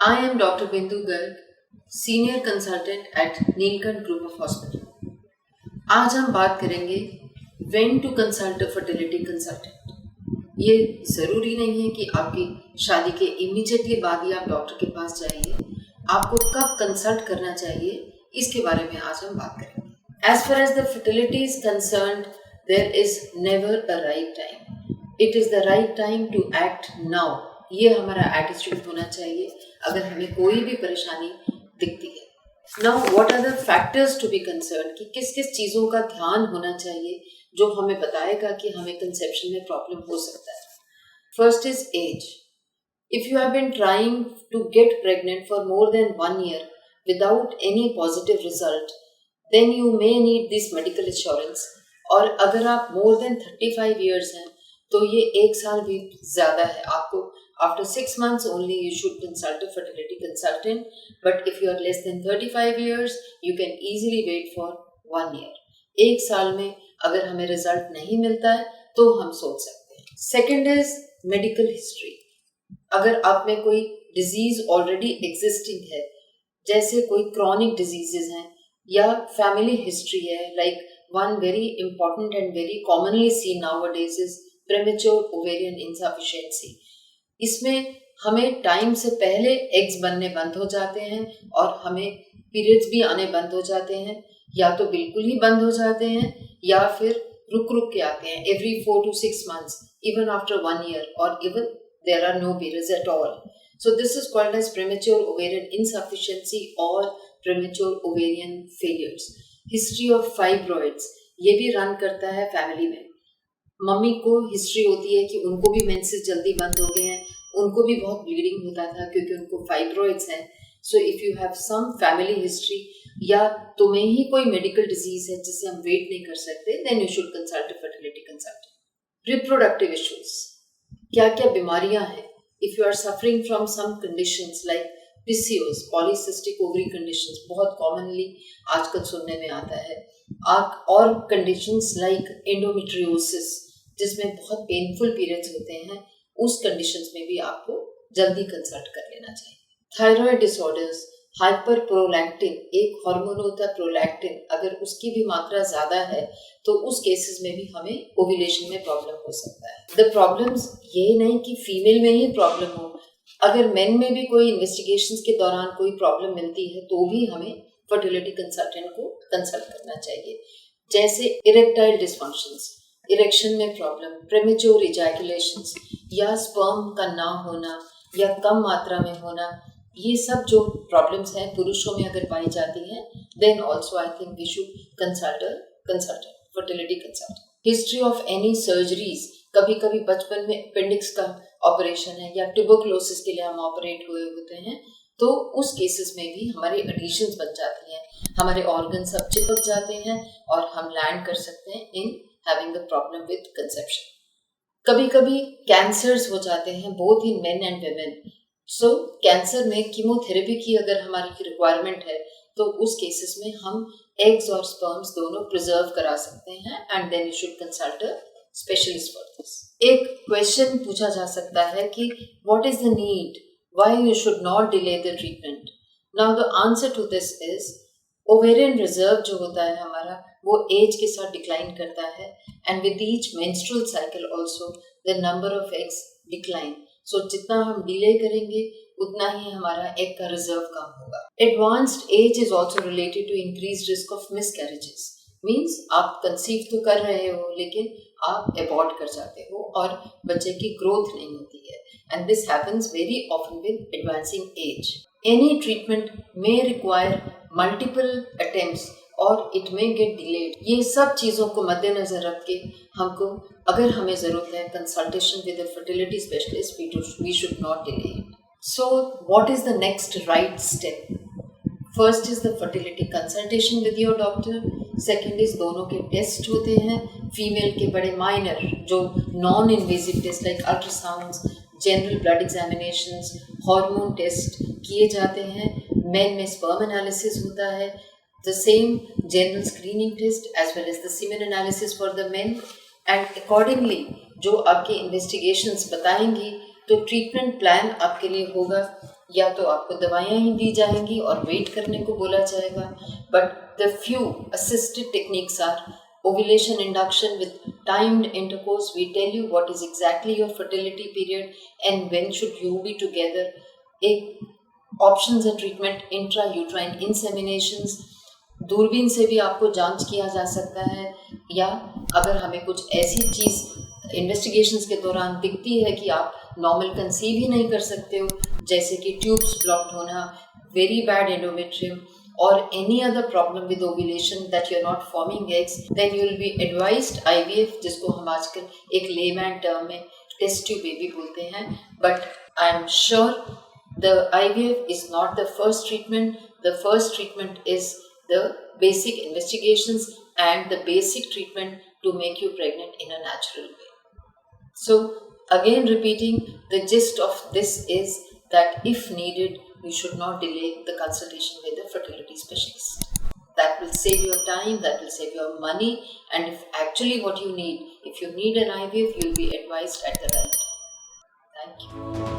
I am Dr. Bindu Garg, Senior Consultant at Neelkanth Group of Hospital. आज हम बात करेंगे when to consult a fertility consultant. ये ज़रूरी नहीं है कि आपकी शादी के इमीडिएटली बाद ही आप डॉक्टर के पास जाइए. आपको कब कंसल्ट करना चाहिए इसके बारे में आज हम बात करेंगे. As far as the fertility is concerned, there is never a right time. It is the right time to act now. ये हमारा एटीट्यूड होना चाहिए अगर हमें कोई भी परेशानी दिखती है. Now, what are the factors to be concerned कि किस किस चीज़ों का ध्यान होना चाहिए जो हमें बताएगा कि हमें कंसेप्शन में प्रॉब्लम हो सकता है. First is age. If you have been trying to get pregnant for more than 1 year without any positive result, then you may need this medical assurance. और अगर आप more than 35 years हैं तो ये 1 साल भी ज़्यादा है. आपको after 6 months only you should consult a fertility consultant, but if you are less than 35 years you can easily wait for 1 year. 1 साल में अगर हमें रिजल्ट नहीं मिलता है तो हम सोच सकते हैं. Second is medical history. अगर आप में कोई डिजीज ऑलरेडी एग्जिस्टिंग है, जैसे कोई क्रॉनिक डिजीजेस हैं या फैमिली हिस्ट्री है, like one very important and very commonly seen nowadays is premature ovarian insufficiency. इसमें हमें टाइम से पहले एग्स बनने बंद हो जाते हैं और हमें पीरियड्स भी आने बंद हो जाते हैं, या तो बिल्कुल ही बंद हो जाते हैं या फिर रुक रुक के आते हैं every 4 to 6 months, even after 1 year, or even there are no periods at all. So this is called as premature ovarian insufficiency or premature ovarian failures. History of fibroids ये भी रन करता है फैमिली में. Mummy को history होती है कि उनको भी मेंसेस जल्दी बंद हो गए हैं, उनको भी बहुत ब्लीडिंग होता था क्योंकि उनको फाइब्रॉइड्स हैं. So if you have some family history या तुम्हें ही कोई मेडिकल डिजीज है जिसे हम वेट नहीं कर सकते, then you should consult a fertility consultant. Reproductive issues, क्या क्या बीमारियां हैं. If you are suffering from some conditions like PCOS, polycystic ovary conditions, बहुत कॉमनली आजकल सुनने में आता है. और कंडीशंस लाइक एंडोमेट्रियोसिस, जिसमें बहुत पेनफुल पीरियड्स होते हैं, उस कंडीशंस में भी आपको जल्दी कंसल्ट कर लेना चाहिए. थायराइड डिसऑर्डर्स, हाइपर प्रोलैक्टिन, एक हार्मोन होता है प्रोलैक्टिन, अगर उसकी भी मात्रा ज़्यादा है तो उस केसेस में भी हमें ओव्यूलेशन में प्रॉब्लम हो सकता है. द प्रॉब्लम्स ये नहीं कि फीमेल में ही प्रॉब्लम हो, अगर मेन में भी कोई इन्वेस्टिगेशंस के दौरान कोई प्रॉब्लम मिलती है तो भी हमें फर्टिलिटी कंसल्टेंट को कंसल्ट करना चाहिए. जैसे इरेक्टाइल डिसफंक्शंस, इरेक्शन में प्रॉब्लम, प्रीमेच्योर इजैकुलेशंस या स्पर्म का ना होना या कम मात्रा में होना, ये सब जो प्रॉब्लम्स हैं पुरुषों में अगर पाई जाती हैं, then also I think we should consult fertility consultant. History of any surgeries, कभी कभी बचपन में अपेंडिक्स का ऑपरेशन है या ट्यूबरकुलोसिस के लिए हम ऑपरेट हुए होते हैं, तो उस केसेस में भी हमारी एडिशंस बन जाती हैं, हमारे ऑर्गन सब चिपक जाते हैं और हम लैंड कर सकते हैं in having the problem with conception. कभी कभी कैंसर्स हो जाते हैं both in main and women. So cancer में कीमोथेरेपी की अगर हमारी रिक्वायरमेंट है तो उस केसेस में हम एग्स और स्पर्म्स दोनों प्रिजर्व करा सकते हैं and then you should consult a specialist for this. एक क्वेश्चन पूछा जा सकता है कि what is the need, why you should not delay the treatment. Now the answer to this is ovarian reserve जो होता है हमारा, वो एज के साथ डिक्लाइन करता है and with each menstrual cycle also the number of eggs decline. So जितना हम डिले करेंगे उतना ही हमारा एग का रिजर्व कम होगा. Advanced age is also related to increase risk of miscarriages. Means आप कंसीव तो कर रहे हो लेकिन आप अबॉर्ट कर जाते हो और बच्चे की ग्रोथ नहीं होती है, and this happens very often with advancing as. Any treatment may require multiple attempts और इट मे गेट डिलेड. ये सब चीज़ों को मद्देनजर रख के हमको, अगर हमें ज़रूरत है consultation with a fertility specialist, we should not delay. So what is the next right step? First is the fertility consultation with your doctor. Second is दोनों के टेस्ट होते हैं, फीमेल के बड़े माइनर जो non invasive test like ultrasounds, general blood examinations, hormone test किए जाते हैं. मेन में स्पर्म एनालिसिस होता है, the same general screening test as well as the semen analysis for the men, and accordingly जो आपके investigations बताएंगी तो ट्रीटमेंट प्लान आपके लिए होगा या तो आपको दवाइयाँ ही दी जाएंगी और वेट करने को बोला जाएगा. But the few assisted techniques are ovulation induction with timed intercourse. We tell you what is exactly your fertility period and when should you be together. एक ऑप्शंस है ट्रीटमेंट इंट्रायूट्राइन इंसेमिनेशंस. दूरबीन से भी आपको जांच किया जा सकता है, या अगर हमें कुछ ऐसी चीज़ इन्वेस्टिगेशंस के दौरान दिखती है कि आप नॉर्मल कंसीव ही नहीं कर सकते हो, जैसे कि ट्यूब्स ब्लॉक्ड होना, very bad endometrium or any other problem with ovulation that you're not forming eggs, then you will be advised IVF, जिसको हम आजकल एक layman term में test tube baby बोलते हैं. But I'm sure the IVF is not the first treatment. The first treatment is the basic investigations and the basic treatment to make you pregnant in a natural way. So again repeating, the gist of this is that if needed, you should not delay the consultation with a fertility specialist. That will save your time, that will save your money, and if actually what you need, if you need an IVF, you'll be advised at the right time. Thank you.